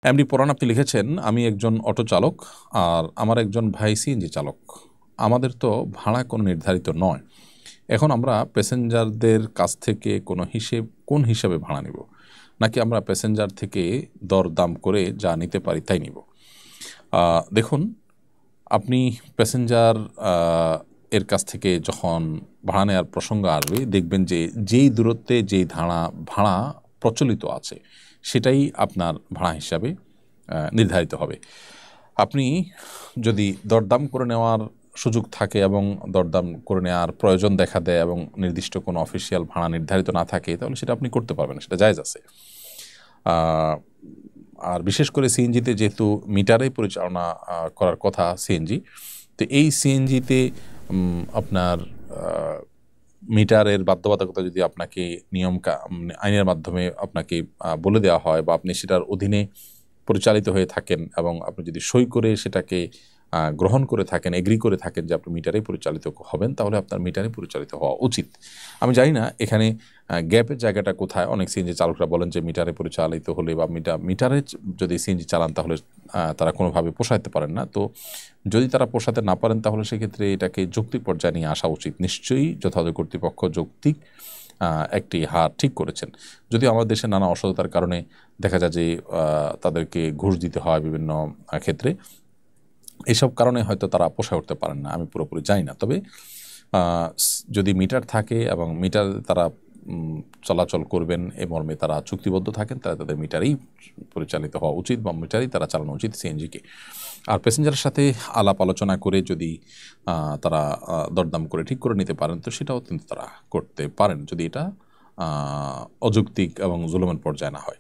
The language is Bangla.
এমডি পরান আপনি লিখেছেন, আমি একজন অটো চালক আর আমার একজন ভাই সিএনজি চালক। আমাদের তো ভাড়া কোনো নির্ধারিত নয়। এখন আমরা প্যাসেঞ্জারদের কাছ থেকে কোন হিসাবে ভাড়া নিব, নাকি আমরা প্যাসেঞ্জার থেকে দরদাম করে যা নিতে পারি তাই নিব? দেখুন, আপনি প্যাসেঞ্জার এর কাছ থেকে যখন ভাড়া নেওয়ার প্রসঙ্গ আসবে, দেখবেন যে যেই দূরত্বে যেই ভাড়া প্রচলিত আছে সেটাই আপনার ভাড়া হিসাবে নির্ধারিত হবে। আপনি যদি দরদাম করে নেওয়ার সুযোগ থাকে এবং দরদাম করে নেওয়ার প্রয়োজন দেখা দেয় এবং নির্দিষ্ট কোনো অফিসিয়াল ভাড়া নির্ধারিত না থাকে, তাহলে সেটা আপনি করতে পারবেন, সেটা জায়েজ আছে। আর বিশেষ করে সিএনজিতে যেহেতু মিটারে পরিচালনা করার কথা সিএনজি, তো এই সিএনজিতে আপনার মিটারের বাধ্যবাধকতা যদি আপনাকে আইনের মাধ্যমে আপনাকে বলে দেওয়া হয় বা আপনি সেটার অধীনে পরিচালিত হয়ে থাকেন এবং আপনি যদি সই করে সেটাকে গ্রহণ করে থাকেন, এগ্রি করে থাকেন যে আপনি মিটারে পরিচালিত হবেন, তাহলে আপনার মিটারে পরিচালিত হওয়া উচিত। আমি জানি না এখানে গ্যাপের জায়গাটা কোথায়। অনেক সিএনজি চালকরা বলেন যে মিটারে পরিচালিত হলে বা মিটারে যদি সিএনজি চালান তাহলে তারা কোনোভাবে পোষাইতে পারেন না। তো যদি তারা পোষাতে না পারেন তাহলে সেক্ষেত্রে এটাকে যৌক্তিক পর্যায়ে নিয়ে আসা উচিত। নিশ্চয়ই যথাযথ কর্তৃপক্ষ যৌক্তিক একটি হার ঠিক করেছেন। যদিও আমাদের দেশে নানা অসততার কারণে দেখা যায় যে তাদেরকে ঘুষ দিতে হয় বিভিন্ন ক্ষেত্রে, এসব কারণে হয়তো তারা পোষায় উঠতে পারেন না, আমি পুরোপুরি জানি না। তবে যদি মিটার থাকে এবং মিটার তারা চলাচল করবেন এ মর্মে তারা চুক্তিবদ্ধ থাকেন, তারা তাদের মিটারেই পরিচালিত হওয়া উচিত বা মিটারেই তারা চালানো উচিত সিএনজিকে। আর প্যাসেঞ্জারের সাথে আলাপ আলোচনা করে যদি তারা দরদাম করে ঠিক করে নিতে পারেন, তো সেটাও কিন্তু তারা করতে পারেন, যদি এটা অযৌক্তিক এবং জুলুমের পর্যায়ে না হয়।